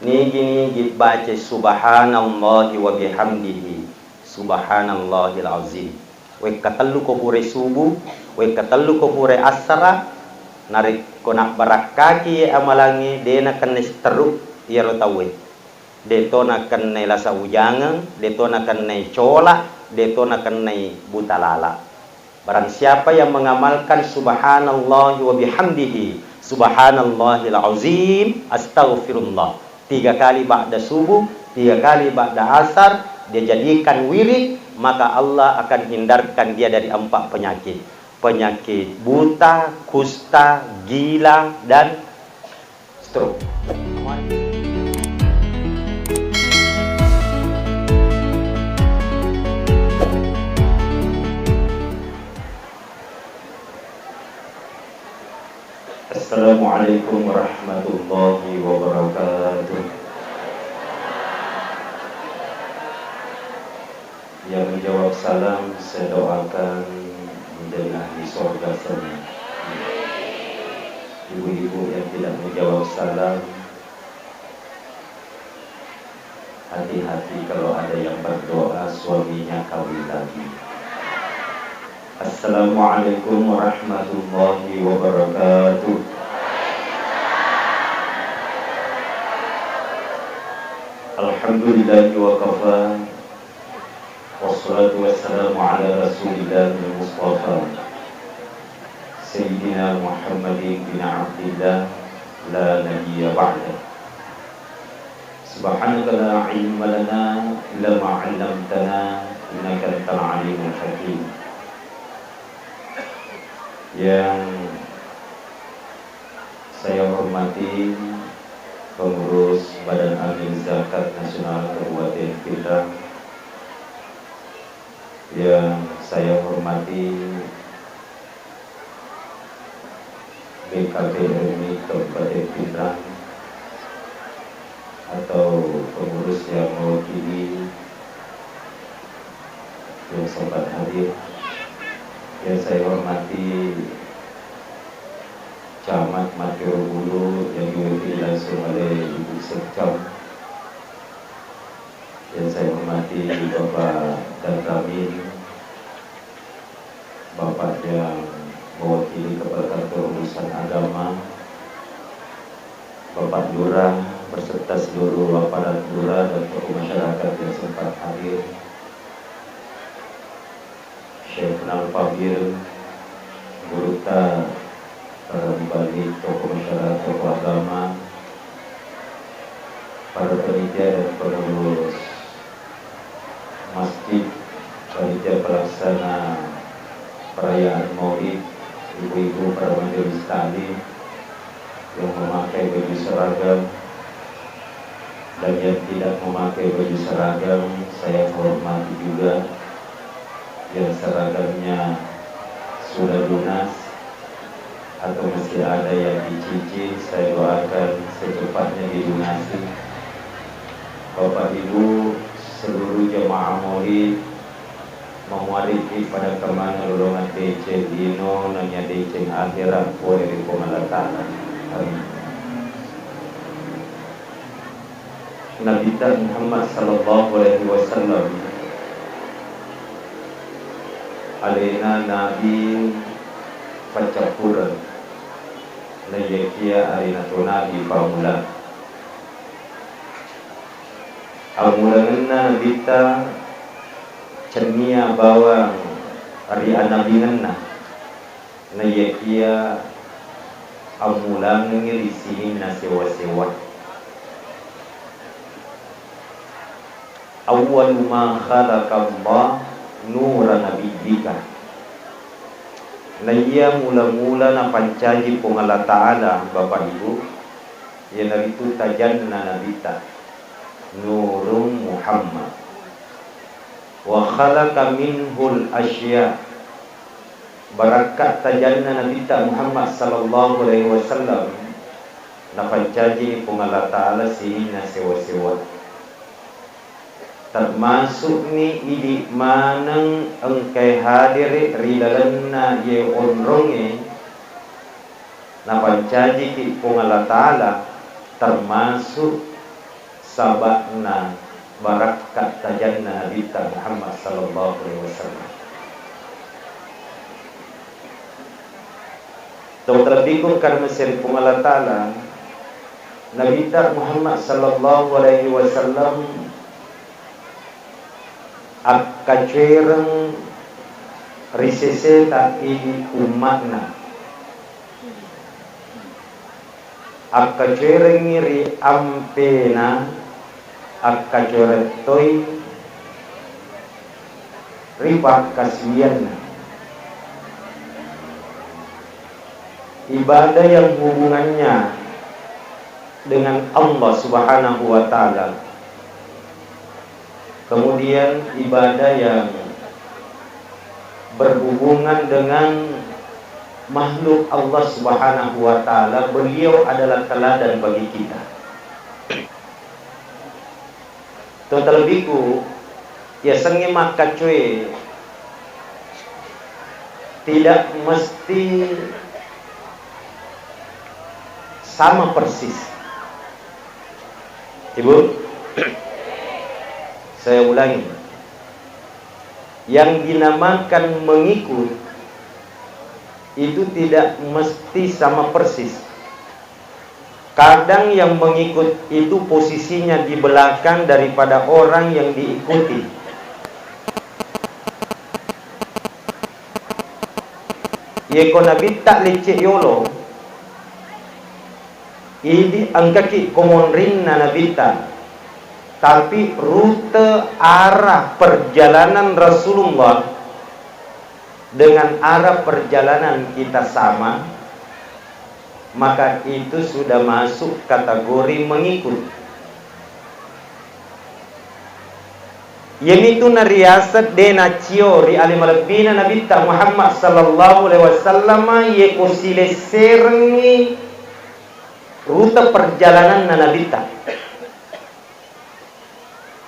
Nigi baca subhanallahi wa bihamdihi subhanallahil azim. We katellu ko pure subuh, we katellu ko pure asra, narik ko nak barakaki amalangi dena kan teruk yaro tawe. Deto na kan lasa ujangan, deto na kan cola, deto na kan butalala. Barang siapa yang mengamalkan subhanallahi wa bihamdihi subhanallahil azim, astaghfirullah 3 kali ba'da subuh, 3 kali ba'da asar, dia jadikan wirid, maka Allah akan hindarkan dia dari 4 penyakit. Penyakit buta, kusta, gila, dan stroke. Assalamualaikum warahmatullahi wabarakatuh. Yang menjawab salam saya doakan menjadi ahli surga semua. Ibu-ibu yang tidak menjawab salam, hati-hati kalau ada yang berdoa suaminya kawin lagi. Assalamualaikum warahmatullahi wabarakatuh. Alhamdulillahi wa kafa, wassalatu wassalamu ala rasulillahil mustafa Sayyidina Muhammadin bin Abdillah la nabiyya ba'da. Subhanaka la ilma lana illa ma 'allamtana innaka antal alimul hakim. Yang saya hormati pengurus Badan Amil Zakat Nasional Kabupaten Pindrang, yang saya hormati BKPMI Kabupaten Pindrang atau pengurus yang mewakili yang sempat hadir. Yang saya hormati Camat Matiro Bulu yang diwakili langsung oleh Ibu Sekcam. Yang saya hormati Bapak dan Ramil, Bapak yang mewakili Kepala Kantor Urusan Agama, Bapak Lurah beserta seluruh aparat lurah dan tokoh masyarakat yang sempat hadir, Syekh Al-Fadil, Buruta, para mubalik, tokoh masyarakat, tokoh agama, para panitia dan pengurus masjid, panitia pelaksana perayaan Maulid, ibu-ibu para majelis taklim yang memakai baju seragam dan yang tidak memakai baju seragam, saya hormati juga. Yang seragamnya sudah lunas atau masih ada yang dicicil, saya doakan secepatnya dilunasi. Bapak Ibu, seluruh jemaah maulid memuariti pada kemana lolongan DC dino nanya DC akhirat dari pemalatan. Nabi Muhammad sallallahu alaihi wasallam alena nabi pacapuran layakia alena tonabi pamula amulanganna nabita cernia bawang ari anabinganna layakia amulangan risinin na sewa-sewa. Awwal ma khalaqallah nura nabiyyika. Naya mula-mula na pancaji pong Allah Ta'ala, Bapak Ibu, yan narito tajan na nabita nurung Muhammad wa khalaqa minhul asya. Barakat tajan na nabita Muhammad sallallahu alaihi wasallam na pancaji pong Allah Ta'ala sihina sewa-sewa. Termasuk ni idi manang engkai hadir ridalanna ye onronge na pancaji ki pung Allah Ta'ala, termasuk sabakna barakat tajanna Nabi Muhammad sallallahu alaihi wasallam. Terlebih karena seri Allah Ta'ala Nabi Muhammad sallallahu alaihi wasallam akacereng risese tak ini umatna akacereng ri ampena akacoretoi ripat kasianna. Ibadah yang hubungannya dengan Allah Subhanahu wa Ta'ala, kemudian ibadah yang berhubungan dengan makhluk Allah Subhanahu wa Ta'ala, beliau adalah teladan bagi kita. Terlebihku ya sengi maka cuy tidak mesti sama persis. Ibu, saya ulangi. Yang dinamakan mengikut itu tidak mesti sama persis. Kadang yang mengikut itu posisinya di belakang daripada orang yang diikuti. Yeko Nabi tak lecek yolo. Ini angkaki komonrin na nabita, tapi rute arah perjalanan Rasulullah dengan arah perjalanan kita sama, maka itu sudah masuk kategori mengikut. Yaitu nariasat dena ciori alimalabina Nabi Muhammad sallallahu alaihi wasallam yeko sileserni rute perjalanan nanabita.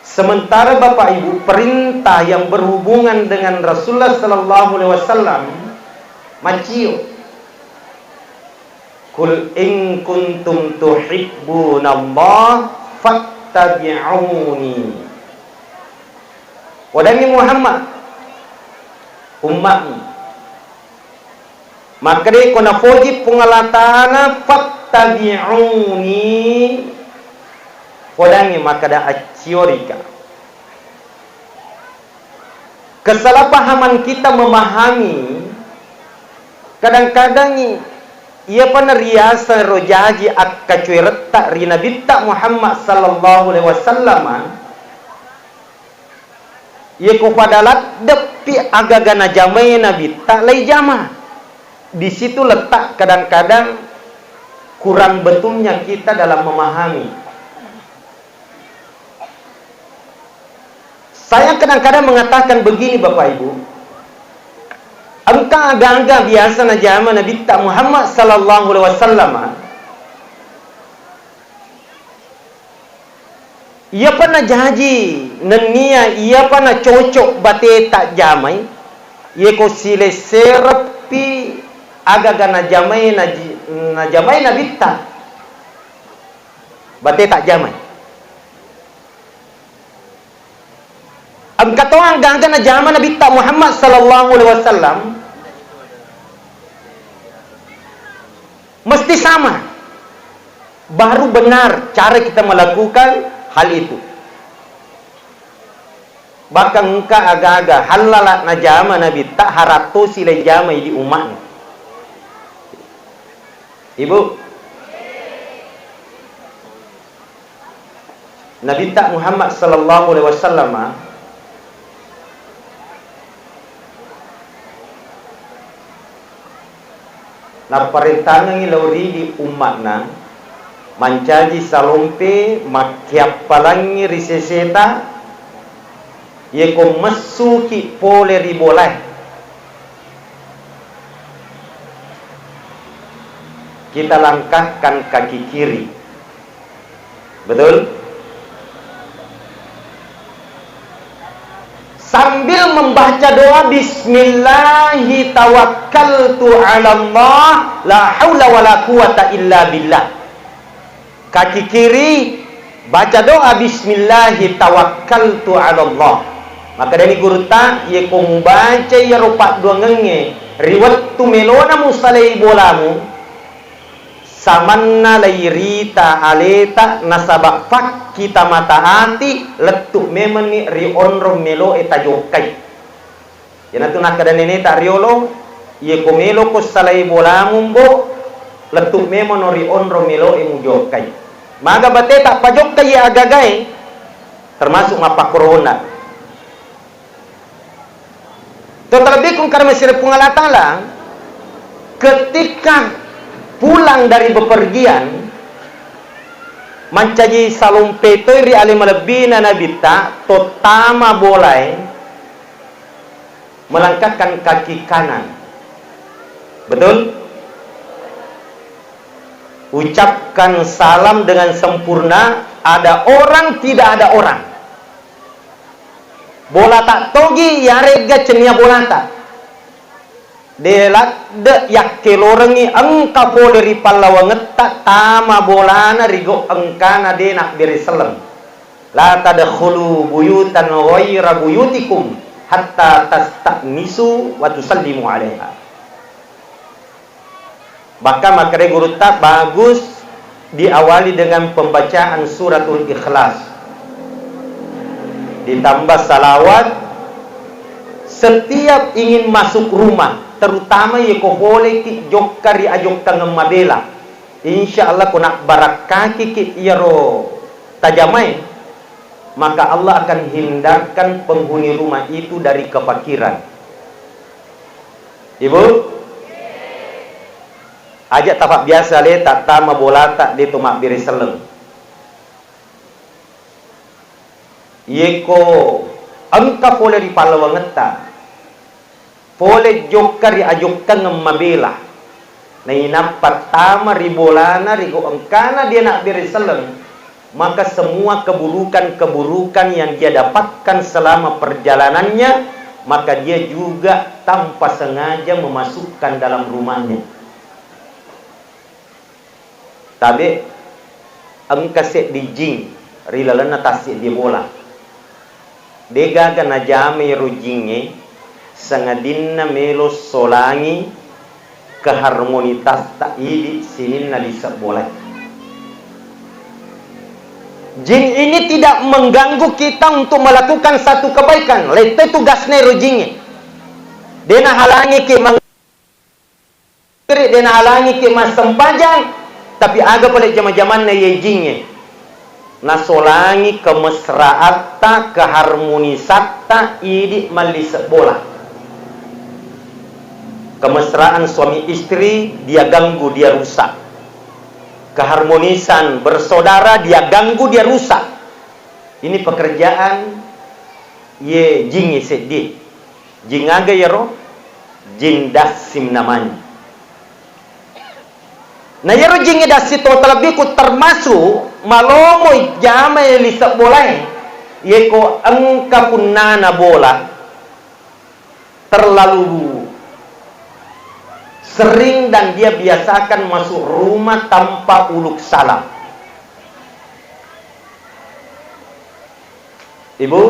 Sementara Bapak Ibu, perintah yang berhubungan dengan Rasulullah sallallahu alaihi wasallam macio. Kul in kuntum tuhibbunallah fattabi'uni. Wadami Muhammad umatnya. Maka dia kena foji pengalatana tabi'uni kodangi maka da aciorika. Kesalahpahaman kita memahami kadang-kadang ia panariasa rojaji akacuirta rina bitta Muhammad sallallahu alaihi wasallam ia kupadalat depi agagana jamai nabi tak lay jama. Di situ letak kadang-kadang kurang betulnya kita dalam memahami. Saya kadang-kadang mengatakan begini Bapak Ibu. Engkau agak-agak biasa na zaman Nabi Muhammad sallallahu alaihi wasallam. Ia pernah janji nenia ia pernah cocok bate tak jamai. Ia ko sile serapi agak-agak na jamai Nabi tak bate tak jamai. Ang katuang gangga na zaman Nabi tak Muhammad sallallahu alaihi wasallam mesti sama. Baru benar cara kita melakukan hal itu. Bahkan engkau agak-agak halalat na zaman Nabi tak harato sila jamai di umat. Ibu, Nabi tak Muhammad sallallahu alaihi wasallam na perintangan ilauri di umatna mancaji salompe makiap palangi riseseta yeko masuki pole ribolai kita langkahkan kaki kiri. Betul? Sambil membaca doa bismillahi tawakkaltu ala Allah la haula wala quwata illa billah. Kaki kiri baca doa bismillahi tawakkaltu ala Allah. Maka dari guru ta ye kong baca ya rupa dua ngenge riwat tu melona musalai bolamu samanna lairita aleta nasabak fak kita mata hati letuk memeni ri onro melo eta jokai. Yana tu nak kada nene ta riolo ye ko melo ko salai bolamu bo letuk memeno ri onro melo emu jokai. Maga bate tak pajokai ye agagai termasuk mapa corona. Terlebih kung karena sira Allah Ta'ala ketika pulang dari bepergian mancaji salum petoi ri alim lebina nabita totama bolai melangkahkan kaki kanan. Betul? Ucapkan salam dengan sempurna, ada orang tidak ada orang. Bola tak togi ya rega cenia bola tak delat de yak kelorengi engka poleri pallawa ngetta tama bolana rigo engkana de nak beri selem la tadkhulu buyutan ghaira buyutikum hatta tastanisu wa tusallimu alaiha. Bahkan makare guru tak bagus diawali dengan pembacaan suratul Ikhlas ditambah salawat setiap ingin masuk rumah, terutama ye ko boleh ki jokkari ajok tangem mabela. Insyaallah ko nak barak kaki ki yaro tajamai, maka Allah akan hindarkan penghuni rumah itu dari kefakiran. Ibu ajak tapak biasa le tak tama bola tak de tomak biri seleng. Yeko angka pole di palawa ngeta pole jokkari ajokkan mabela na inapat tama ribolana rigo angkana dia nak beri seleng, maka semua keburukan-keburukan yang dia dapatkan selama perjalanannya maka dia juga tanpa sengaja memasukkan dalam rumahnya. Tabe angka set di jing rilalana tasik dia bola dega gana jame rujinge sangadinna melo solangi keharmonitas tak idi sininna bisa boleh. Jin ini tidak mengganggu kita untuk melakukan satu kebaikan. Lete tugasnya rujinge. Dena halangi ke dena halangi ke mas sempajang tapi aga pada zaman-zaman na ye jinge. Nasolangi kemesraata keharmonisata idi malisa bola. Kemesraan suami istri dia ganggu, dia rusak. Keharmonisan bersaudara dia ganggu, dia rusak. Ini pekerjaan ye jingi sedih. Jingaga ya roh jin dasim namanya. Nah ya jingi dasi total biku termasuk malomo jamai lisa bolai yeko engka punana bola terlalu sering dan dia biasakan masuk rumah tanpa uluk salam. Ibu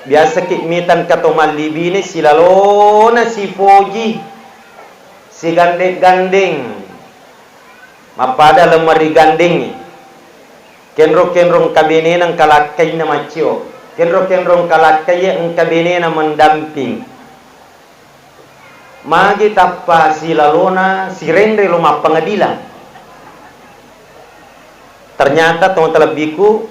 biasa kikmitan katomal libine silalona si foji si gandeng-gandeng mapada lemari gandeng kenro-kenrong kabine ng kalakay na macho kenro-kenrong kalakay ang kabine na mendamping magi tappa si lalona si rendre lumah pengadilan. Ternyata teman-teman biku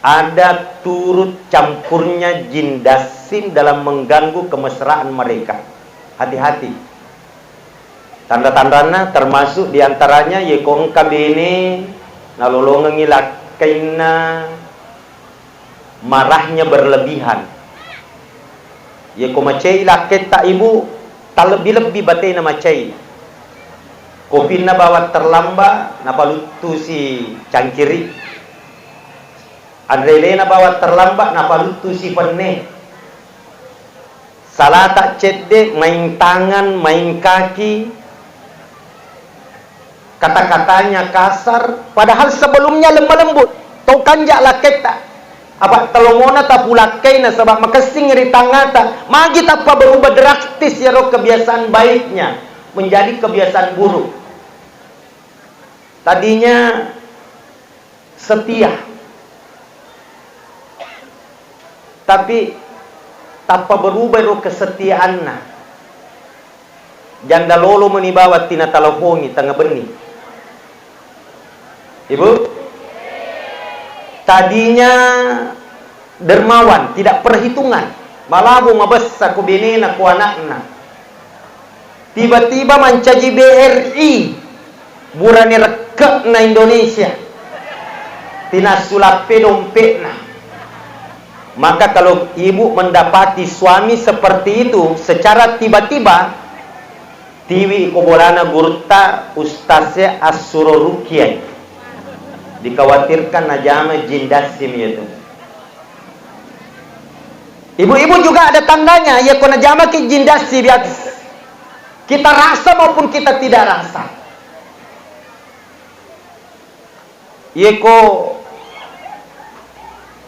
ada turut campurnya jin dasim dalam mengganggu kemesraan mereka. Hati-hati. Tanda-tandanya termasuk diantaranya yekong kabene nalolong ngilakaina marahnya berlebihan. Yeko macai laket tak ibu tak lebih-lebih batai na macai. Kopi na bawa terlambat na palutu si cangkiri. Andrele na bawa terlambat na palutu si penne. Salah tak cedek main tangan, main kaki. kata-katanya kasar, padahal sebelumnya lemah lembut. Tau kanjak lah kita. Apa telongona tak pulakai na sebab makasing ri tangata. Magi tak apa berubah drastis ya roh kebiasaan baiknya menjadi kebiasaan buruk. Tadinya setia, tapi tanpa berubah roh kesetiaanna. Janda lolo menibawat tina telepongi tengah benih. Ibu, tadinya dermawan, tidak perhitungan. Malabu mabes aku bini aku anakna. Tiba-tiba mencaji BRI, burani rekek na Indonesia. Tina sulape dompetna. Maka kalau ibu mendapati suami seperti itu secara tiba-tiba, tiwi kobolana gurta ustaznya asuro rukiai, dikhawatirkan najama jindasim itu. Ibu-ibu juga ada tandanya ya kona jama ki jindasi biasa. Kita rasa maupun kita tidak rasa. Yeko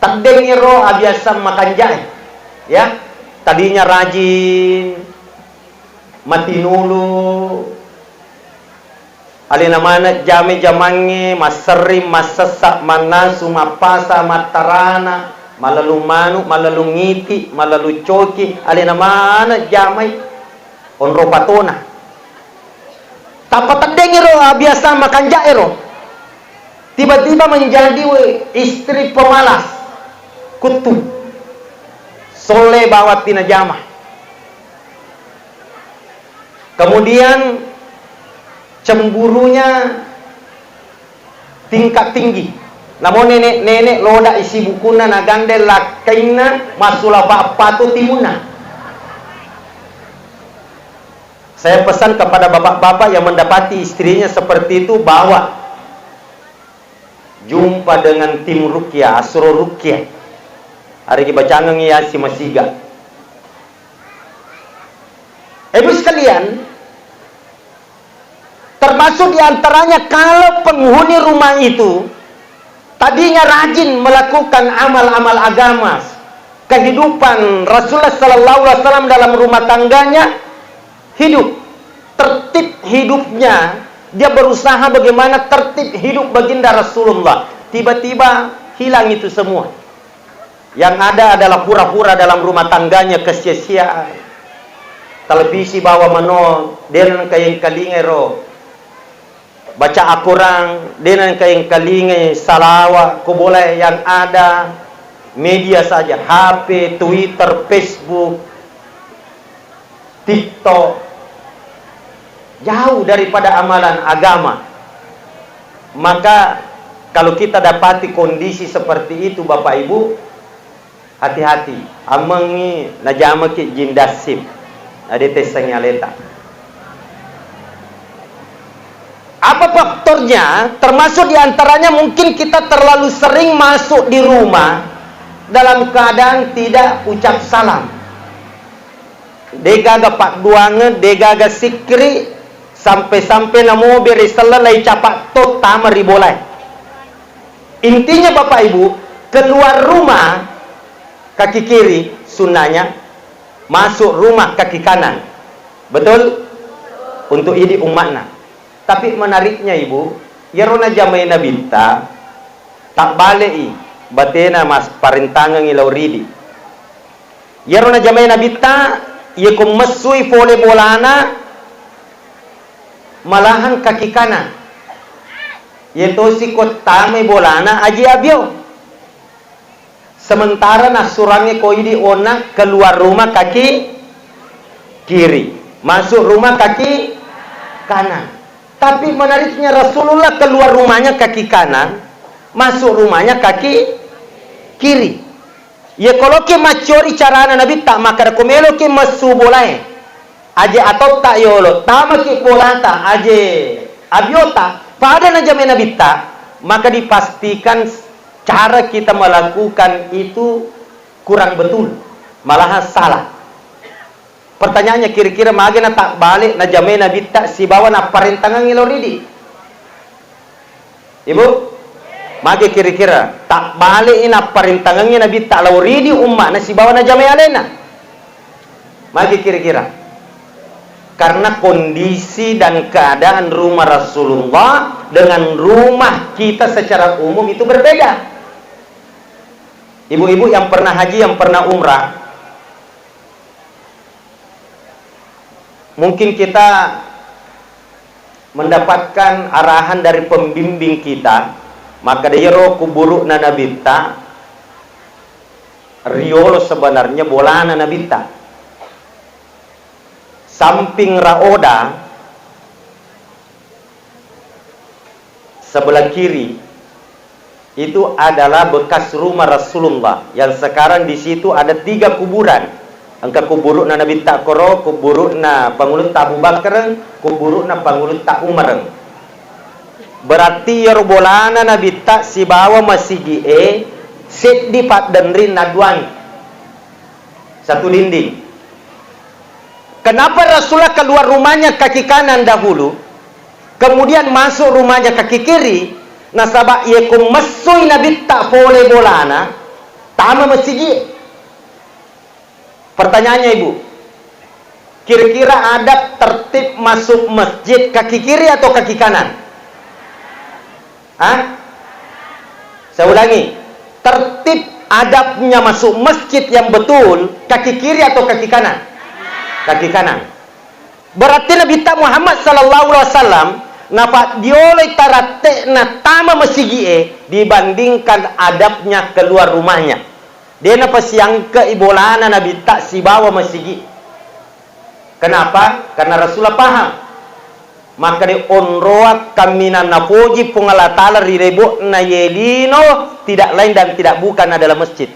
takdengiro abiasa makan jahe, ya. Tadinya rajin, mati nulu, alina mana jame jamange, maserim, masesak, manasu, mapasa, matarana, malalu manu, malalu ngiti, malalu coki, alina mana jamai, onro patona. Tapa takdengiro abiasa makan jahe. Tiba-tiba menjadi istri pemalas, kutu, soleh bawa tina jamah. Kemudian cemburunya tingkat tinggi. Namun nenek-nenek loda isi bukuna nagandel lakaina masula patu timuna. Saya pesan kepada bapak-bapak yang mendapati istrinya seperti itu, bawa jumpa dengan tim rukyah, asro rukyah. Hari kebacangan ya si masiga. Ibu sekalian, termasuk diantaranya kalau penghuni rumah itu tadinya rajin melakukan amal-amal agama, kehidupan Rasulullah Sallallahu Alaihi Wasallam dalam rumah tangganya, hidup tertib hidupnya. Dia berusaha bagaimana tertib hidup baginda Rasulullah. Tiba-tiba hilang itu semua. Yang ada adalah pura-pura dalam rumah tangganya, kesia-siaan. Televisi bawa mano, dengan kayang kalingero. Baca Al-Quran, dengan kayang kalinge, salawa, kuboleh yang ada. Media saja, HP, Twitter, Facebook, TikTok. Jauh daripada amalan agama. Maka kalau kita dapati kondisi seperti itu, Bapak Ibu, hati-hati. Amangi najama ki jindasib. Ada tesangnya leta. Apa faktornya? Termasuk diantaranya mungkin kita terlalu sering masuk di rumah dalam keadaan tidak ucap salam. Degaga pak duange, degaga sikri, sampai-sampai namo beri selesai capak tot tama ribolai. Intinya Bapak Ibu, keluar rumah kaki kiri sunnahnya, masuk rumah kaki kanan. Betul? Untuk ini umatna. Tapi menariknya Ibu, yarona jamai nabinta tak balei batena mas parintangan ilau ridi. Yarona jamai nabinta yakum mesui vole bolana malahan kaki kanan. Yaitu si kotame bolana aji abio. Sementara nasurangi koidi onak keluar rumah kaki kiri, masuk rumah kaki kanan. Tapi menariknya Rasulullah keluar rumahnya kaki kanan, masuk rumahnya kaki kiri. Ya kalau ke macori carana Nabi tak makar komelo ke masu bolai. Aje atau tak yolo, tama ki polata aje abiota pada najame Nabi tak, maka dipastikan cara kita melakukan itu kurang betul, malahan salah. Pertanyaannya kira-kira magena tak balik najame Nabi tak si bawa na parintangan ngiloridi. Ibu, magi kira-kira tak balik ina perintangannya Nabi tak lauridi umat nasi bawa na jamai alena. Magi kira-kira. Karena kondisi dan keadaan rumah Rasulullah dengan rumah kita secara umum itu berbeda. Ibu-ibu yang pernah haji, yang pernah umrah, mungkin kita mendapatkan arahan dari pembimbing kita, maka dia roh kuburu na nabita riolo sebenarnya bolana nabita samping raoda sebelah kiri itu adalah bekas rumah Rasulullah yang sekarang di situ ada 3 kuburan. Angka kuburu na Nabi tak koro, kuburu na pangulut tak Abu Bakar, kuburu na pangulut tak Umar. Berarti yorbolana Nabi tak si bawa masih set di pat denrin naduan satu dinding. Kenapa Rasulullah keluar rumahnya kaki kanan dahulu, kemudian masuk rumahnya kaki kiri? Nasabak ia kum masui Nabi tak boleh bolana, tama masih. Pertanyaannya ibu, kira-kira adab tertib masuk masjid kaki kiri atau kaki kanan? Hah? Saya ulangi, tertib adabnya masuk masjid yang betul kaki kiri atau kaki kanan? Kaki kanan. Berarti Nabi Muhammad sallallahu alaihi wasallam napa dioleh tarate na tama masigi dibandingkan adabnya keluar rumahnya. Dia napa siang ke ibolana Nabi tak si bawa masigi. Kenapa? Karena Rasulullah paham. Maka di onroa kamina napoji pungalatala rirebo na yelino tidak lain dan tidak bukan adalah masjid.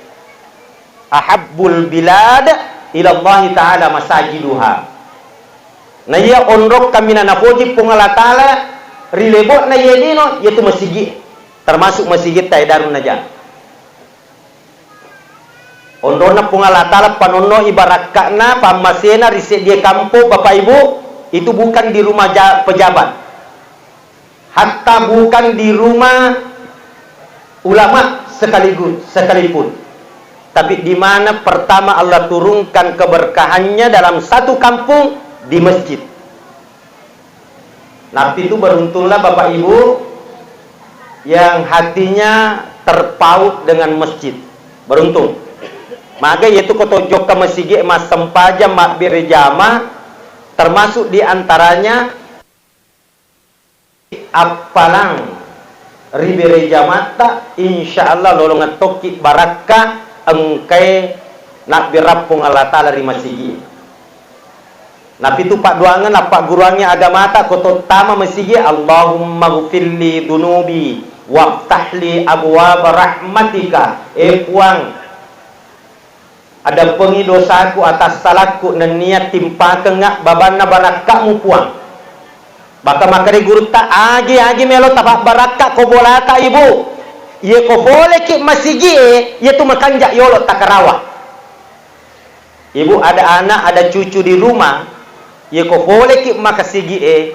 Ahabbul bilad ila Allah taala masajiduha. Na ya onrok kamina napoji pungalatala rirebo na yelino yaitu masjid. Termasuk masjid Taidarun Najah. Ondona pungalatala panono ibarakna pamasena riset dia kampo Bapak Ibu itu bukan di rumah pejabat, hatta bukan di rumah ulama sekalipun, tapi di mana pertama Allah turunkan keberkahannya dalam satu kampung di masjid. Nah itu beruntunglah Bapak Ibu yang hatinya terpaut dengan masjid, beruntung. Maka yaitu kotojok ke masjid mas sempaja mak birjama termasuk diantaranya apalang ribere jamata insyaallah lolongan toki barakah engkai nak birapung Allah taala ri masjid. Nabi itu pak doangan apa guruannya agama ta koto tama masjid Allahumma ghfirli dunubi waftahli abwaab rahmatika puang ada pengi dosaku atas salahku dan niat timpa kengak babana barakakmu puang. Baka makari guru tak agi melo tapak barakak ko bolata ibu. Ye ko boleh ki masigi ye tu makanjak yolo takarawa. Ibu ada anak ada cucu di rumah ye ko boleh ki makasigi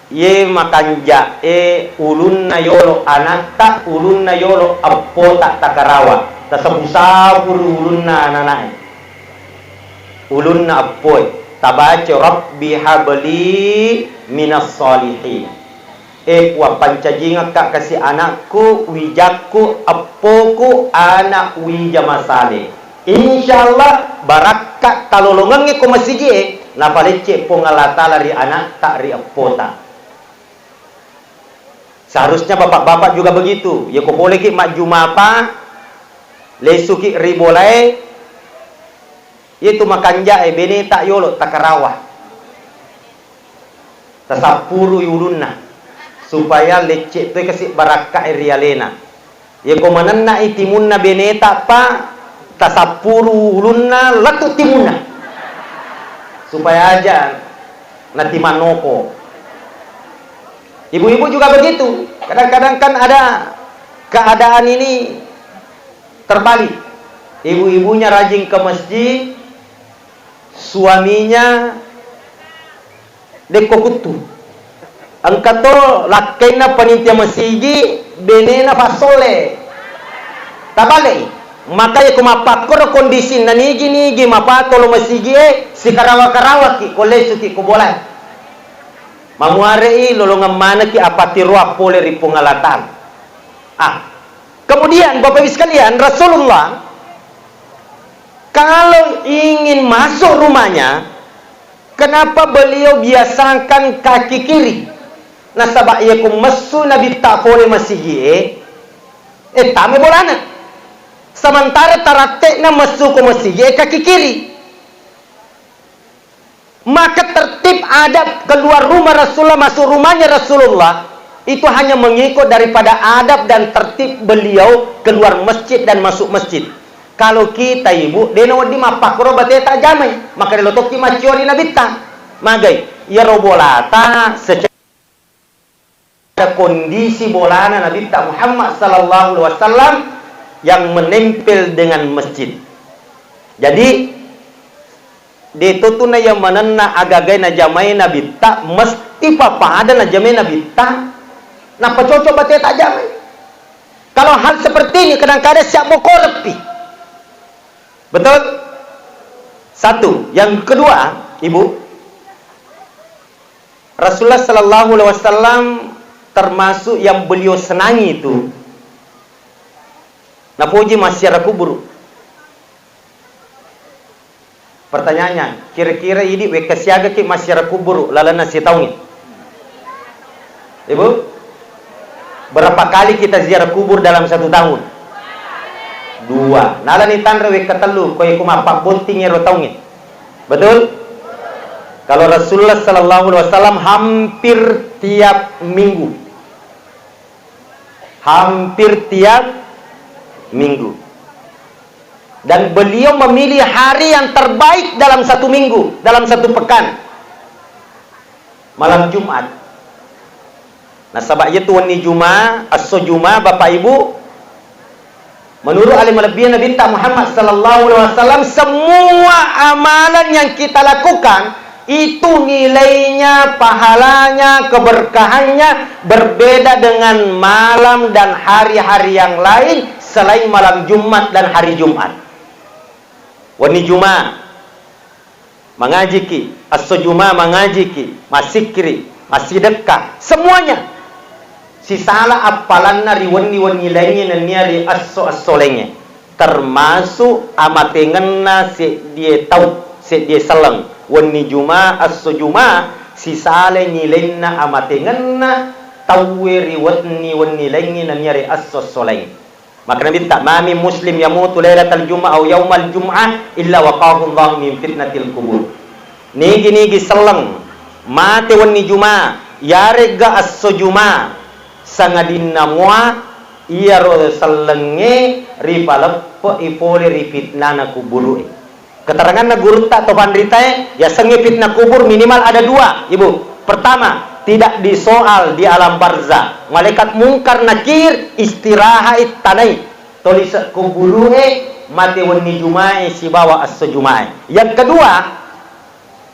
ye makanjak ulunna yolo anak tak ulunna yolo appo tak takarawa. Tasabu-sabu ulunna nanai ulunna apoi tabaca rabbi habli minas salihin wa pancajinga kak kasih anakku wijakku appoku anak wija masale insyaallah barakat talolongannya ko masigi na palece pongalata lari anak tak ri appota. Seharusnya bapak-bapak juga begitu ya ko boleh ki mak jumapa lesuki ribolai itu makanja bene tak yolo takarawa tasapuru yulunna supaya lecek tu kasih barakah rialena ya komananna itimunna bene tak pa tasapuru ulunna latu timunna supaya aja nanti manoko. Ibu-ibu juga begitu, kadang-kadang kan ada keadaan ini terbalik. Ibu-ibunya rajin ke masjid, suaminya dekokutu angkato lakai na panitia masigi benena fasole tabale makanya kumapakor kondisi nanigi mapatolo masigi si karawa ki kolesu ki kubolan mamuare lolongan mana ki apati ruap pole ri pengalatan. Kemudian Bapak Ibu sekalian, Rasulullah kalau ingin masuk rumahnya, kenapa beliau biasakan kaki kiri? Nasabak ia ku mesu Nabi tak boleh masigi tame bolana. Sementara taratekna mesu ku masigi kaki kiri. Maka tertib adab keluar rumah Rasulullah, masuk rumahnya Rasulullah itu hanya mengikut daripada adab dan tertib beliau keluar masjid dan masuk masjid. Kalau kita ibu deno di mapakro bate tak jamai, maka lo toki maciori nabita magai ya robolata secara kondisi bolana nabita Muhammad sallallahu alaihi wasallam yang menempel dengan masjid. Jadi dito na yang manana agagay na jamay na bita mesti papada na jamay na bita na pacocok bate tak jamay. Kalau hal seperti ini kadang-kadang siap mau korepi. Betul? Satu. Yang kedua, Ibu, Rasulullah sallallahu alaihi wasallam termasuk yang beliau senangi itu napuji masyarakat kubur. Pertanyaannya, kira-kira ini kesiaga ki masyarakat kubur lalana si tahu ni? Ibu, berapa kali kita ziarah kubur dalam satu tahun? 2. Nalani tandra ketelu koi kumapak bunting ero tahu ni? Betul? Kalau Rasulullah sallallahu alaihi wasallam hampir tiap minggu. Hampir tiap minggu. Dan beliau memilih hari yang terbaik dalam satu minggu, dalam satu pekan. Malam Jumat. Nah, sabaknya tuan ni Jumat, aso Jumat, Bapak Ibu. Menurut alim lebih Nabi Muhammad sallallahu alaihi wasallam, semua amalan yang kita lakukan itu nilainya, pahalanya, keberkahannya berbeda dengan malam dan hari-hari yang lain selain malam Jumat dan hari Jumat. Wani Juma mengaji ki, aso Juma mengaji ki, masih kiri, masih dekat, semuanya. Si salah apalan nari wani lainnya nari aso lainnya, termasuk amatengan si dia tahu, si dia selang. Wani Juma, aso Juma, si salah nilainya amatengan tahu wani lainnya nari aso lainnya. Maka Nabi tak mami muslim yamutu lailatal jum'ah atau yaumal jum'ah illa waqahu Allah min fitnatil kubur. Nigi selang mate wani juma yarega asso juma sangadinna mua iya ro selenge ripalepo ipole ripitnana kuburu. Keterangan na guru tak atau pandrita ya senge fitnah kubur minimal ada 2, Ibu. Pertama, tidak disoal di alam barzah. Malaikat mungkar nakir istirahat tanai. Tulis kuburu mati wani jumai si bawa as jumai. Yang kedua,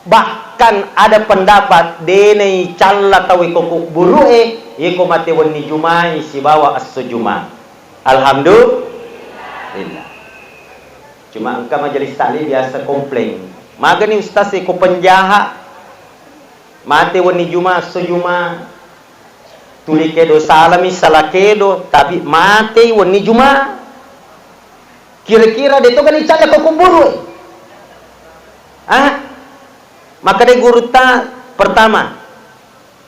bahkan ada pendapat denai calla tawi kuburu iko mati wani jumai si bawa as jumai. Alhamdulillah. Cuma engkau majelis taklim biasa komplain. Maka ni ustaz iko penjahat mate wani juma sejuma tuli kedo salami salakedo tapi mate wani juma kira-kira dia tu kan icala ko kuburu maka dia guru ta pertama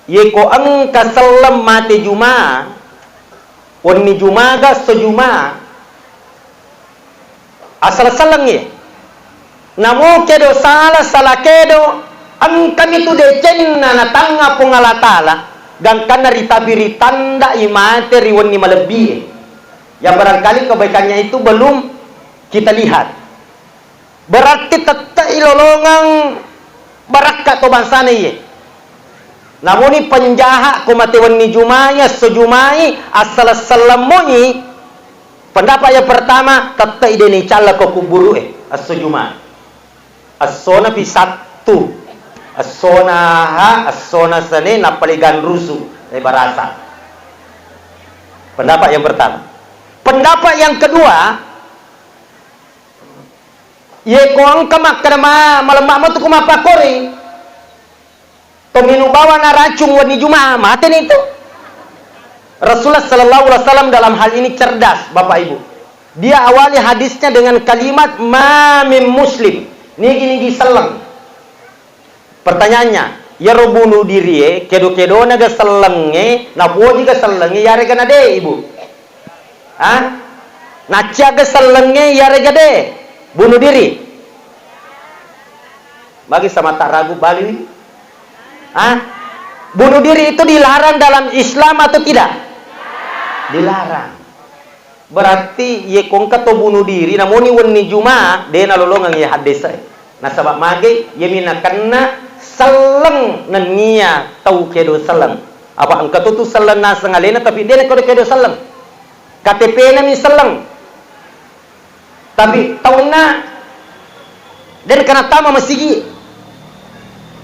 ye ko angka salam mate juma wani juma ga sejuma asal salang ye namo kedo salakedo ang kami tu decen na tanga pungalatala gang kana ritabiri tanda imate riwan ni malebi yang barangkali kebaikannya itu belum kita lihat berarti tetap ilolongang barakat to bansana ye namun ni penjahat kumatewan ni jumaya sejumai asal salamoni pendapat yang pertama tetap ideni cala ko kuburu as-sejumai as-sona bi satu As-sona sane napaligan rusu barasa. Pendapat yang pertama. Pendapat yang kedua, ye kong kamak karama malam tu kumapa kori. Tominu bawa na racung wani Jumaah mati itu. Rasulullah sallallahu alaihi wasallam dalam hal ini cerdas, Bapak Ibu. Dia awali hadisnya dengan kalimat ma min muslim. Nigi selang. Pertanyaannya, ya bunuh diri kedo-kedo naga selenge, na poji ga selenge yare gana de Ibu. Hah? Nacia ga selenge yare gade. Bunuh diri. Bagi sama tak ragu bali. Hah? Bunuh diri itu dilarang dalam Islam atau tidak? Dilarang. Berarti ye kongka to bunuh diri namoni wani Jumaah de na lolongang ye hadis. Nah sabab mage ye mina kanna seleng nania tau kedo seleng. Apa engka tu seleng na sengalena tapi dia nak kedo seleng. KTP na mi seleng. Tapi tau na dan kana tama masigi.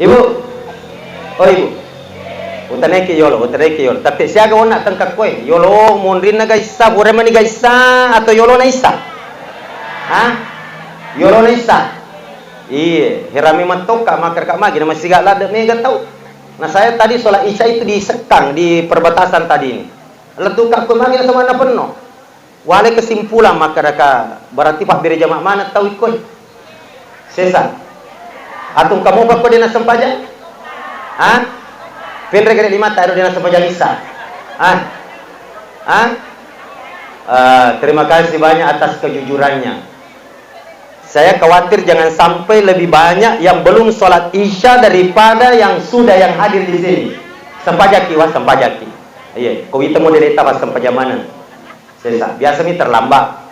Ibu. Oh ibu. Utaneke yolo. Tapi siaga wona tangkak koy. Yolo mondrin na gaisa, bure mani gaisa atau yolo na isa. Hah? Yolo na isa. Iya, hirami matok kak makar kak magi nama siga lada mega tahu. Nah saya tadi sholat isya itu di Sekang di perbatasan tadi ini. Letu kak magi sama na penuh. Wale kesimpulan makar kak berarti pak bere jamak mana tahu ikut. Sesa. Atung kamu kak kau dina sempaja? Hah? Pendre kena 5 taruh dina sempaja bisa. Hah? Hah? Terima kasih banyak atas kejujurannya. Saya khawatir jangan sampai lebih banyak yang belum sholat isya daripada yang sudah yang hadir di sini. Sempajaki wah sempajaki. Iya, kau itu mau derita pas sempajamanan. Sesa, biasa mi terlambat.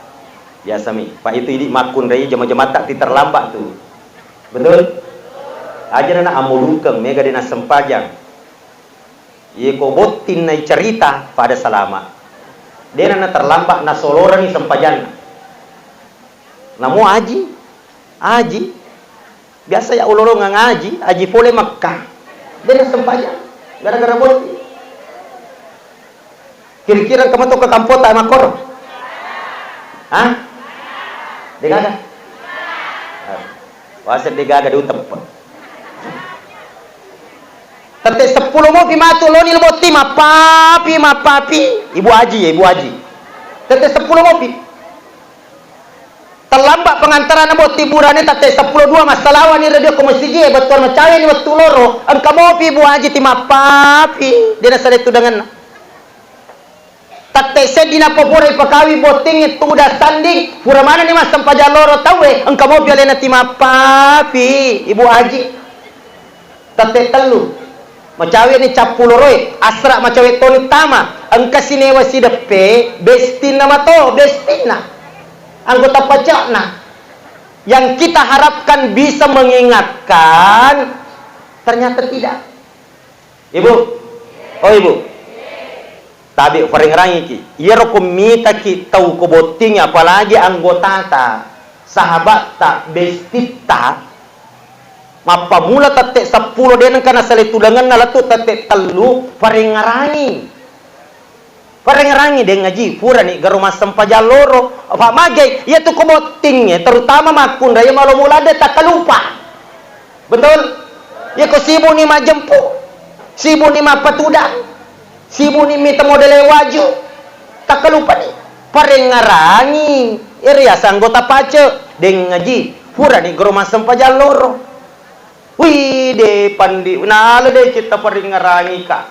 Biasa mi. Pak itu ini makun rei jama-jama tak terlambat tu. Betul? Aja na amulukem mega dina sempajang. Iya kau botin nai cerita pada selama. Dia na terlambat na soloran ni sempajang. Namu aji, biasa ya ulolo ngaji, aji pole Makkah, dia sempajang, gara-gara boti. Kira-kira kamu tuh ke kampota makor, hah? Degaga, wasit degaga di utep. Tete 10 mau pimatu lo ni boti mapapi, ibu aji. Tete 10 mau pi. Terlambat pengantaran nabot tiburan ni tate 10-2 masalah ni radio ko masigi betul macawe ni waktu loro ang kamo pi bu haji ti mapapi dia nasa itu dengan tate se dina popore pakawi boting itu udah standing pura mana ni mas sampaja loro tawe ang kamo pi alena ti mapapi ibu haji tate telu macawe ni capuloroi asra macawe toni tama ang kasinewa si depe bestina mato bestina anggota pajak yang kita harapkan bisa mengingatkan ternyata tidak. Ibu, oh ibu, tabi peringerangi ki, iya rokumita ki tahu kobotingnya apalagi anggota ta, sahabat ta, bestita, mapa mula tate 10 dia karena seletudangan nalatu tate telu peringerangi. Parengerangi dia ngaji pura ni garuma sampaja loro apa magai ia tu kobotingnya terutama makun raya malu mula dia tak lupa betul ya ko sibu ni majempu sibu ni mapatudang sibu ni mita modele waju tak lupa ni parengerangi area anggota pace dia ngaji pura ni garuma sampaja loro wih de pandi nalo de kita parengerangi kak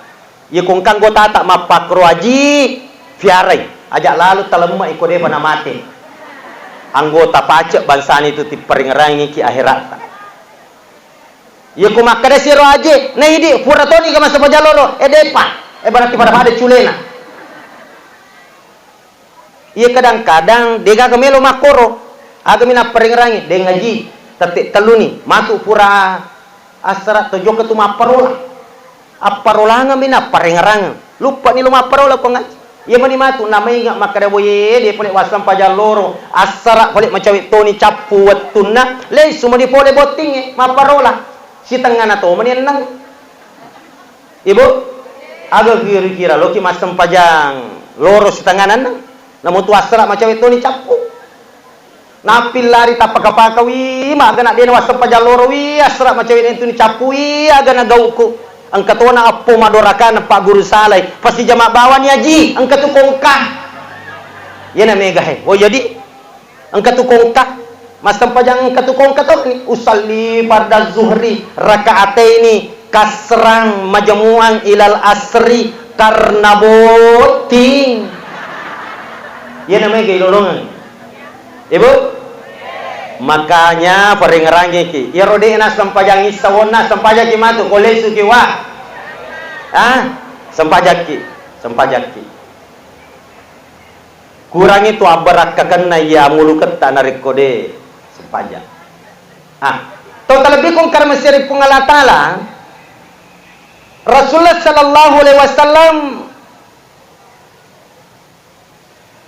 ya kung kanggo tata mapakro aji fiarai ajak lalu talema iko de pana mati anggota pacek bansani itu tiperingerangi ki akhirat ya kung makade siro aji na idi puratoni ka masa pajaloro depa berarti pada pada culena iya kadang-kadang dega kemelo makoro aga mina peringerangi de ngaji tetik teluni masuk pura asrat tojo ketu maparola aparolanga mina parengerang lupa ni luma parola ko ngaji iya mani matu namai ngak makada boye de pole wasam pajaloro asara pole macawi toni capu watuna le suma di pole boting maparola Si tengah na to menenang. Ibu, agak kira-kira lo ki mas sempajang loro si tanganan. Namun tu asra macam itu ni capu. Napil lari tapak-tapak wi, maga nak dia was sempajang loro wi, asra macam itu ni capu wi, aga na gauku. Angkat tu na apo madorakan Pak Guru Saleh. Pasti jamaah bawa ni haji, angkat tu kongkah. Ya na mega he. Oh jadi angkat tu kongkah. Mas sempajang angkat tu kongkah tu ni usalli farda zuhri rakaataini kasrang majmu'an ilal asri karena boting. Ya namanya gilolongan. Ibu, makanya peringerangi ki. Ya rodena sempajang isawona sempajak ki matu kolesu ki wa. Sempajak ki. Kurang itu abarat kakana ya muluket tak narik kode sempajak. Total lebih kong karena seri pengalat ta'ala Rasulullah sallallahu alaihi wasallam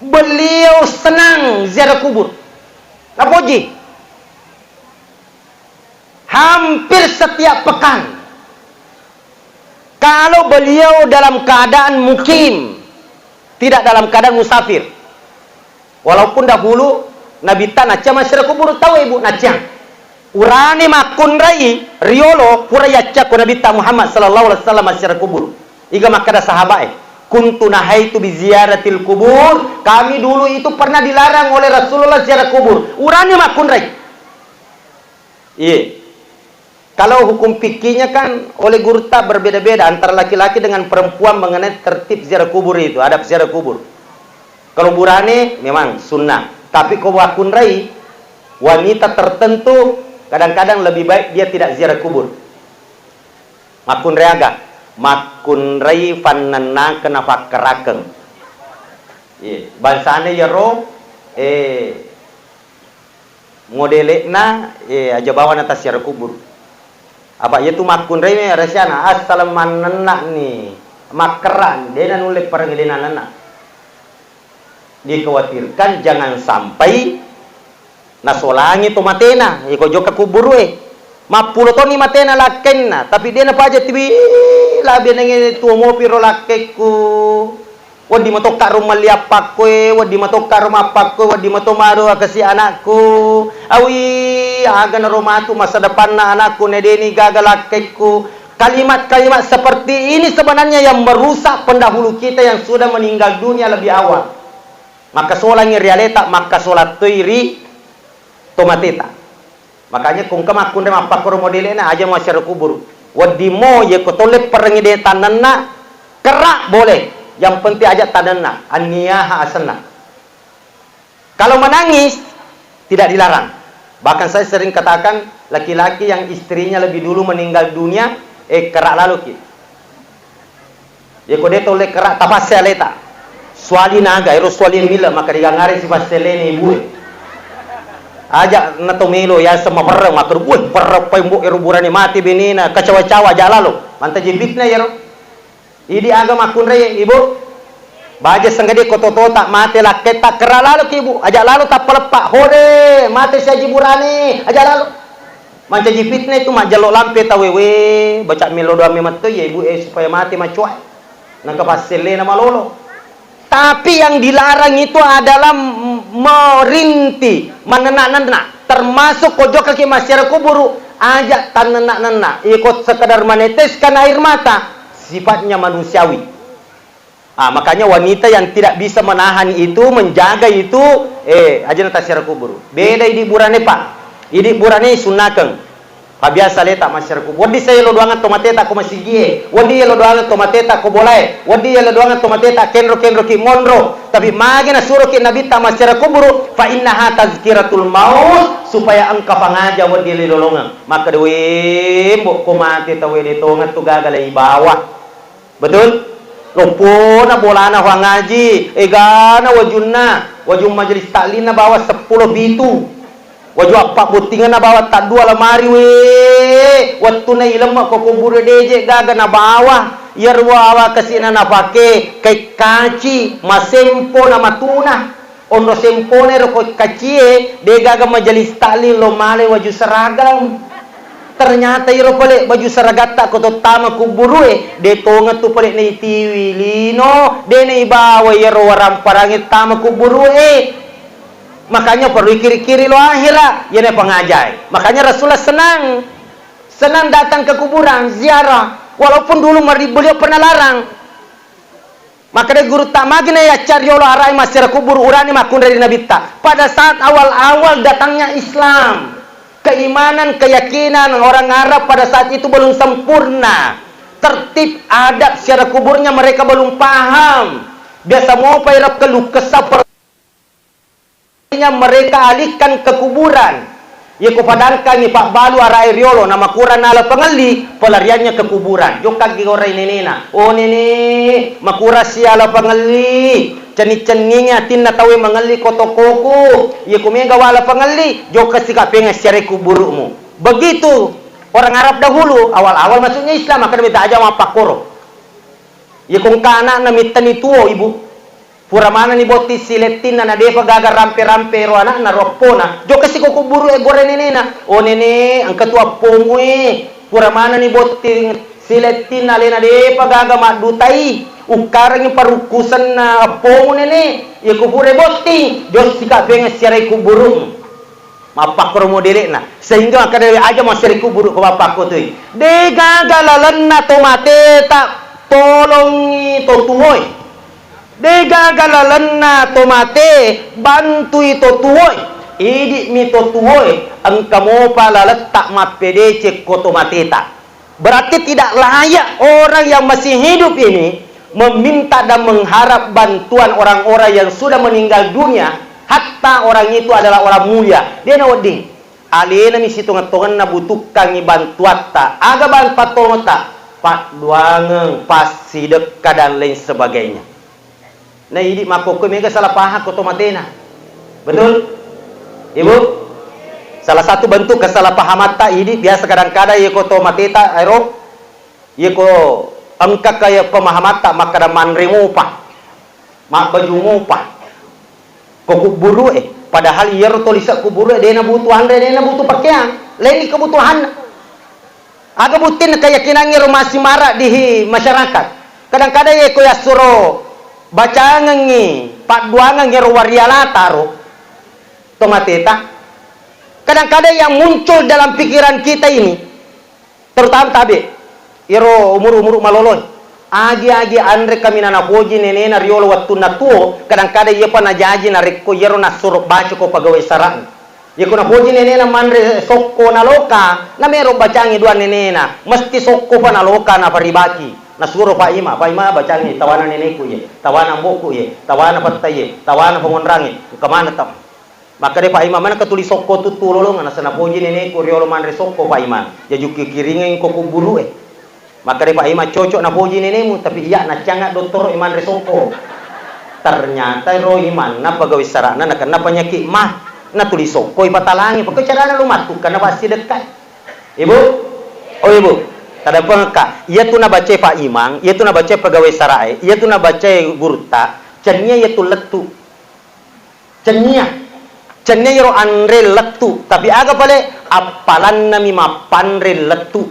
beliau senang ziarah kubur. Napoji hampir setiap pekan kalau beliau dalam keadaan mukim, tidak dalam keadaan musafir. Walaupun dahulu Nabi tanah cama ziarah kubur tahu ibu nacang urani makun rai riolo pura yaca ko Nabi Muhammad sallallahu alaihi wasallam ziarah kubur. Iga makada sahabat kuntu nahaitu bi ziyaratil kubur. Kami dulu itu pernah dilarang oleh Rasulullah ziarah kubur. Urani makun rai. Iya. Kalau hukum fikihnya kan oleh guru tak berbeda-beda antara laki-laki dengan perempuan mengenai tertib ziarah kubur itu, adab ziarah kubur. Kalau burane memang sunnah, tapi kalau makun rai wanita tertentu kadang-kadang lebih baik dia tidak ziarah kubur. Makun rai agak makun rai fanana kena fakkerakeng. Bansane ya ro modelekna aja bawa atas ziarah kubur. Apa itu makun rai rasana asal manana ni makeran dena nulek parangilina nana. Dikhawatirkan jangan sampai nasolangi to matena iko joka kubur we mapulo to ni matena lakenna tapi dia na paja tibi labi nangi tuo mo piro lakeku wadi matok karo maliapak ko wadi matok karo mapak ko wadi matomaro kasi anakku awi aga na romatu masa depan na anakku nedeni gagal lakeku. Kalimat-kalimat seperti ini sebenarnya yang merusak pendahulu kita yang sudah meninggal dunia lebih awal. Maka solangi realita maka solat tuiri tomateta. Makanya kung kamakun re mapakor modelena aja masyarakat kubur. Wadi mo ye kotole perengide tanana kerak boleh. Yang penting aja tanana aniyaha asana. Kalau menangis tidak dilarang. Bahkan saya sering katakan laki-laki yang istrinya lebih dulu meninggal dunia kerak lalu ki. Ye kode tole kerak tapasya leta. Swali naga, ero swali mila maka digangari si paselene ibu. Aja natomelo ya sama perang makar buat perang pembuk ero burani mati benina kacawa-cawa jalalo. Manta jibitna ero. Idi aga makun re ibu. Baja senggade kototo tak mati laket tak kera lalu ki ibu. Aja lalu tak pelepak hore mati sia jiburani aja lalu. Manta jibitna itu mak jalok lampe tawewe baca melo doa memat tu ya ibu supaya mati macuai. Nangka paselena malolo. Tapi yang dilarang itu adalah merinti, menenak-nenak. Termasuk kojok kaki masyarakat kubur, ajak tan nenak-nenak. Ikut sekadar meneteskan air mata. Sifatnya manusiawi. Makanya wanita yang tidak bisa menahan itu, menjaga itu, aja nata masyarakat kubur. Beda idi burane pak. Idi burane sunakeng. Biasa leta masyarakat. Wadi saya lo doangan tomateta ko masigie. Wadi lo doangan tomateta ko boleh. Wadi lo doangan tomateta kenro ki monro. Tapi magi na suruh ki nabi ta masyarakat kubur fa innaha tazkiratul maut supaya engkau pangaja wadi lolongan. Maka dewe mbok ko mati tawe de tongat tu gagal ai bawah. Betul? Lompona bolana wa ngaji. Egana wajum majelis taklim na bawa 10 bitu. Waju apa butingan na bawa tak dua lemari we waktu na ilemak ko kubur deje gaga na bawa yarwa awa kasina na pake kai kaci masempo na matuna ondo sempone ro ko kacie de gaga majelis taklim lo male waju seragam Ternyata iro pale baju saragata ko to tama kuburu de tonga tu pale ni tiwi lino de ni bawa iro waram parangit tama kuburu makanya perlu kiri-kiri lo akhirat ya pengajai. Makanya Rasulullah senang datang ke kuburan ziarah walaupun dulu beliau pernah larang. Maka dia guru tak magna ya cari Allah arai masih kubur urani makun dari Nabi tak. Pada saat awal-awal datangnya Islam, keimanan, keyakinan orang Arab pada saat itu belum sempurna. Tertib adab secara kuburnya mereka belum paham. Biasa mau pairap keluh kesah mereka alihkan ke kuburan. Ya kupadankan ni Pak Balu arai riolo nama kuran ala pengali pelariannya ke kuburan. Yo kaki orang ini na. Oh nini makura si ala pengali. Ceni-ceninya tinna tawe mengali kotokoko. Ya kumega wala pengali. Jo kasih pengen secara kuburmu. Begitu orang Arab dahulu awal-awal masuknya Islam akan minta aja sama pakoro. Ya kung kana na mitani tuo ibu. Pura mana ni boti siletin na defa gaga rampe-rampe ro anak na ropona. Jo kasi ko kuburu gore nene na. O nene ang ketua pomo pura mana ni boti siletin na lena defa gaga madutai. Ukarang yung parukusan na pomo nene. Ya kubure boti. Jo sika pengen siarai kuburu. Mapakro modele na. Sehingga kada aja mau siarai kuburu ko mapakko tu. De gaga lalan na tomate tak tolongi totuhoy. Dega galalan na tomate bantu ito tuhoy idi mi to tuhoy ang kamo palalat tak mapedece ko tomateta. Berarti tidak layak orang yang masih hidup ini meminta dan mengharap bantuan orang-orang yang sudah meninggal dunia, hatta orang itu adalah orang mulia. Dia nawadi alena mi situngan-tungan na butukan ni bantuan ta aga bantuan ta pat duangeng pasti dekat dan lain sebagainya. Nah ini makoko mega salah paham ko tomatena. Betul? Ibu? Salah satu bentuk kesalahpahaman tak ini biasa kadang-kadang ye ko tomateta aero ye ko angka kaya pemahaman tak maka manremo pa. Mak baju ngopa. Ko kuburu padahal ye ro tolisa kuburu dena butuhan dena butuh pakaian. Lain kebutuhan. Aga butin keyakinan ye ro masih marak di masyarakat. Kadang-kadang ye ko ya suruh baca ngengi pak duangan ngero wariala taro tomateta. Kadang-kadang yang muncul dalam pikiran kita ini terutama tabe iro umur-umur maloloy agi-agi andre kami nana hoji nene na riolo waktu na tuo kadang-kadang ye pa na jaji na rekko yero na suruh baca ko pagawai sarang ye ko na hoji nene na mandre sokko na loka na mero bacangi dua nene na mesti sokko pa na loka na paribaki na suruh Pak Ima bacangi tawanan neneku ye, tawanan boku ye, tawanan patay ye, tawanan pengonrangi, kemana tam? Maka dia Pak Ima mana ketulis sokko tu tulolong, na sanapoji neneku riolo manre sokko Pak Ima, jajuki kiringin ko kuburu Maka dia Pak Ima cocok na poji nenemu, tapi iya na cangat doktor iman re sokko. Ternyata ro iman na pegawai sarana na kena penyakit mah, na tulis sokko ipatalangi, pokok carana lu matu karena pasti dekat. Ibu? Oh ibu. Kada pengka, ia tu na baca Pak Imang, ia tu na baca pegawai sarai, ia tu na baca gurta, cennya ia tu letu. Cennya ro andre letu, tapi aga pale apalan nami mapanre letu.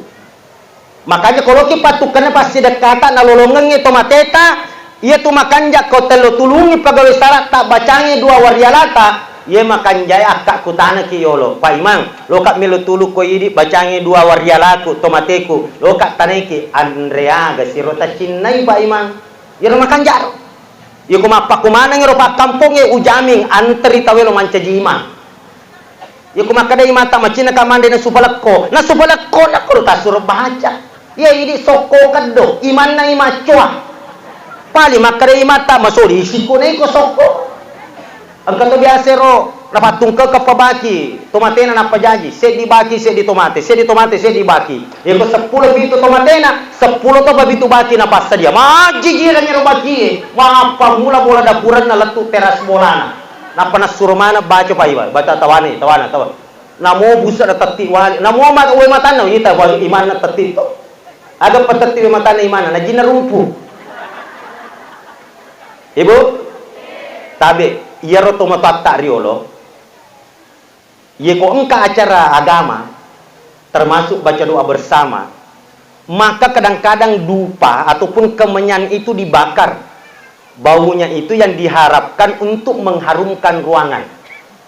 Makanya kalau kita patukannya pasti dekatan na lolongan itu mateta, ia tu makan jak kau telo tulungi pegawai sarai tak bacangi dua warialata. Ye makan jaya akak kutana ki yolo Pak Imang lo kak melu tulu ko yidi bacangi dua warialaku tomateku lo kak taneki Andrea ga sirota cinnai Pak Imang ye lo makan jaro ye ko mapak kumana ngero pak kampung ye ujaming antri tawelo manca jima ye ko makada mata macina kamande na supalakko na ko ta suruh baca ye yidi sokko kaddo iman na imacoa pali makada mata masoli siko nei ko sokko. Ang kato biasa ro napatung ke pabaki tomatena na pajaji se di baki se di tomate se di baki ye ko 10 bitu tomatena 10 to babitu baki na pasta dia maji gira ro baki apa mula bola dapuran na letu teras bolana na panas surmana baca pa iba baca tawana namo busa na tatti wali namo mat uwe matana ita wali iman na tatti to aga patatti uwe matana iman na jinarumpu ibu tabe iya ro tomato tak riolo ye ko engka acara agama termasuk baca doa bersama, maka kadang-kadang dupa ataupun kemenyan itu dibakar. Baunya itu yang diharapkan untuk mengharumkan ruangan.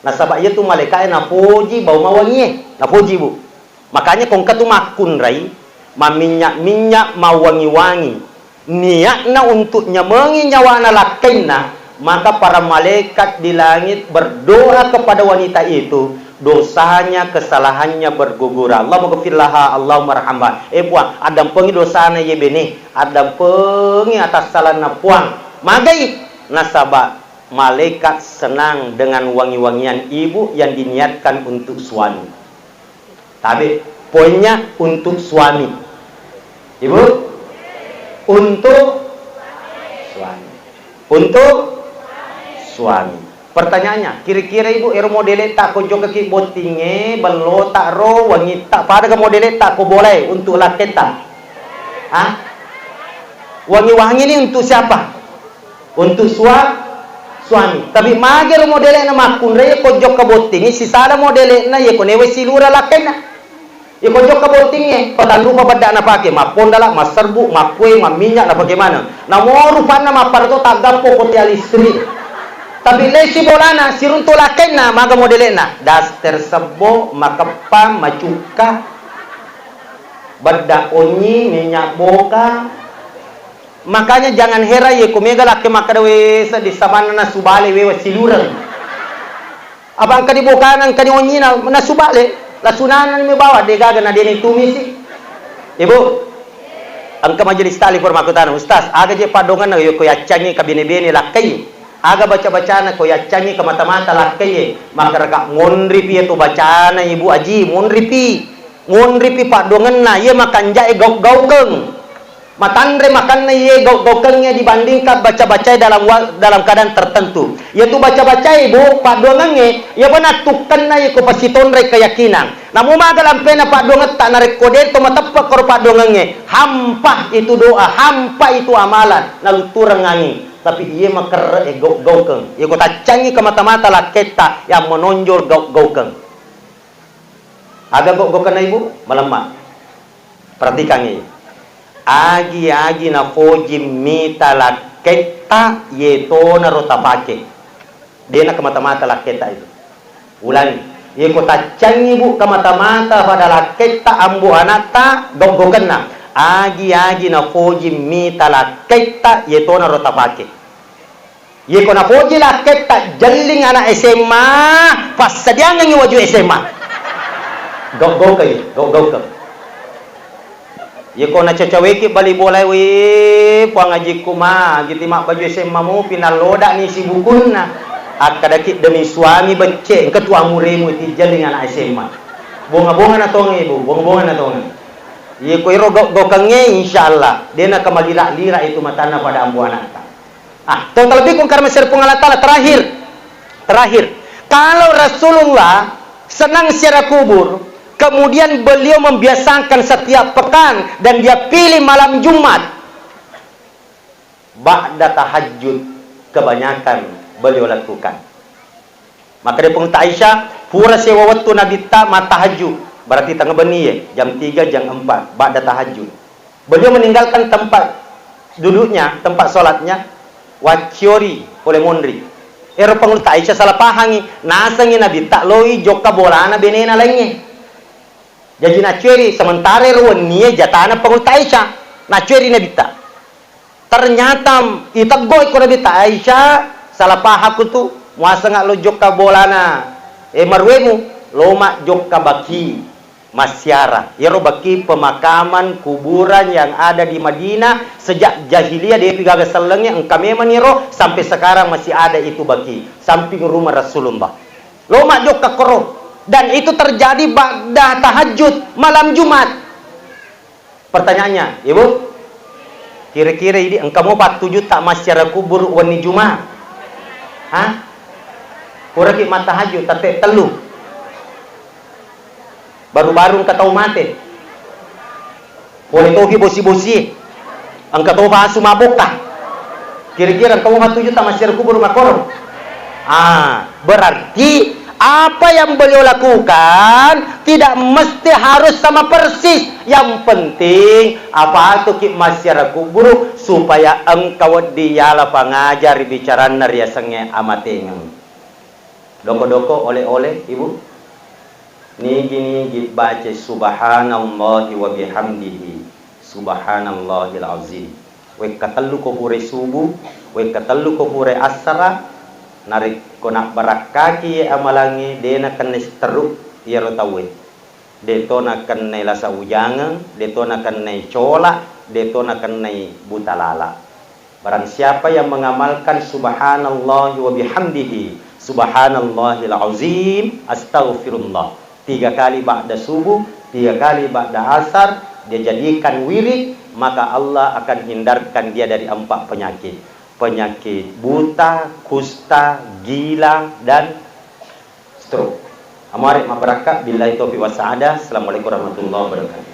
Nah, sebab itu malaikat napoji bau mawangi, napoji bu. Makanya kongka tu makun rai, maminyak-minyak mawangi-wangi. Niatna untuk nyemengi nyawa lakaina, maka para malaikat di langit berdoa kepada wanita itu, dosanya, kesalahannya bergugur. Allah maghfirlaha, Allah marhamah. Puang, adam pengi dosana ye bene, adam pengi atas salahna puang. Magai nasabah malaikat senang dengan wangi-wangian ibu yang diniatkan untuk suami. Tapi poinnya untuk suami. Ibu, untuk suami. Untuk suami. Pertanyaannya, kira-kira ibu modele tak ko joka ki botinge belo tak ro wangi tak pada ke modele tak ko boleh untuk laki tak? Hah? Wangi-wangi ini untuk siapa? Untuk suami. Tapi mager modele na makun re ko joka botinge sisada modele na ye ko newe silura laki na. Ye ko joka botinge patandu pa bada na pake mapon dala maserbu mapue maminyak na bagaimana. Na mo rupana maparto tagapo ko ti alistri. Tapi lesi bolana sirunto lakena maga modelena das tersebo makapa macuka bada onyi minyak boka. Makanya jangan heran ye kumega lake makadawe sa di sabana na subale we silurang. Abang kadi bokanan kadi onyi na subale la sunanan mi bawa de gaga na deni tumisi. Ibu angka majelis tali formakutan ustaz aga je padongan na yo ko yacangi kabine-bine lakai. Aga baca-bacana ko yacangi ke mata-mata lakai maka raka ngonripi itu bacana ibu aji ngonripi pak dongenna ye makan jae gau-gaukeng matandre makan na ye gau-gaukengnya dibandingkan baca-baca dalam keadaan tertentu yaitu baca-baca ibu pak dongenge ye benatukan na ye ko pasitonre keyakinan namun magalam pena pak donget tak narik kode to matepak kor pak dongenge hampa itu doa hampa itu amalan naluturang ngangi. Tapi ia makar gaukeng. Ia kota canggih ke mata-mata lah kita yang menonjol gaukeng. Ada gaukeng na ibu melemah. Perhatikan ini. Agi na foji mita lah kita yeto na rota pake. Dia na ke mata-mata lah kita itu. Ulangi. Ia kota canggih bu ke mata-mata pada lah kita ambu anata gaukeng na. Agi na foji mita la ketta yeto na rota pake. Ye ko na foji la ketta jalling anak SMA pas sadiangan ngi waju SMA. Go ka. Ye ko na cacaweki bali boleh we puang ngaji kuma giti mak baju SMA mu pinaloda ni si bukunna. Akadaki demi suami becek ketua muremu ti jalling anak SMA. Bunga-bunga na tongi ibu, bunga-bunga na tongi. Ye ko iro gokangnya insyaallah dia nak kemalira-lira itu matana pada ambu anak. Terlebih kung karena serpung Allah Ta'ala terakhir. Kalau Rasulullah senang secara kubur, kemudian beliau membiasakan setiap pekan dan dia pilih malam Jumat. Ba'da tahajud kebanyakan beliau lakukan. Maka dia pun Aisyah pura sewa waktu Nabi ta matahajud. Berarti tengah beni ya, jam 3, jam 4, ba'da tahajud. Beliau meninggalkan tempat duduknya, tempat solatnya, waciori oleh mondri. Ero pengulut Aisyah salah pahangi, nasangi Nabi tak loi joka bolana benena lainnya. Jadi naciori sementara ruan niya jatana pengulut Aisyah, naciori Nabi tak. Ternyata itagoi ko Nabi tak Aisyah salah pahaku tu, muasa ngak lo joka bolana. Marwemu lo mak joka baki. Masyara, yero baki pemakaman kuburan yang ada di Madinah sejak jahiliyah dia pigaga selengnya engkau memang yero sampai sekarang masih ada itu baki samping rumah Rasulullah. Loma jok kekoro dan itu terjadi ba'da tahajud malam Jumat. Pertanyaannya, ibu, kira-kira ini engkau mau 4 juta masyara kubur wani Jumat? Hah? Kurang mata tahajud tapi telu. Baru-baru engkau tahu mati. Boleh tohi bosi-bosi. Engkau tahu bahasa mabukah. Kira-kira engkau mau 4 juta masyarakat kubur makor. Berarti Apa yang beliau lakukan tidak mesti harus sama persis. Yang penting apa tu ki masyarakat guru supaya engkau dialah pengajar bicara naria senge amateng. Doko-doko oleh-oleh ibu. Nigi baca subhanallahi wa bihamdihi subhanallahil azim. We katallu ko pure subuh, we katallu ko pure asara, narik ko nak barakaki amalangi dena kan teruk ya rotawe. Deto na kan nai lasa ujangan, deto na kan nai cola, deto na kan nai butalala. Barang siapa yang mengamalkan subhanallah wa bihamdihi subhanallahil azim astaghfirullah 3 kali ba'da subuh, 3 kali ba'da asar, dia jadikan wirid, maka Allah akan hindarkan dia dari 4 penyakit. Penyakit buta, kusta, gila, dan stroke. Amari mabrakat billahi taufiq wa sa'adah. Assalamualaikum warahmatullahi wabarakatuh.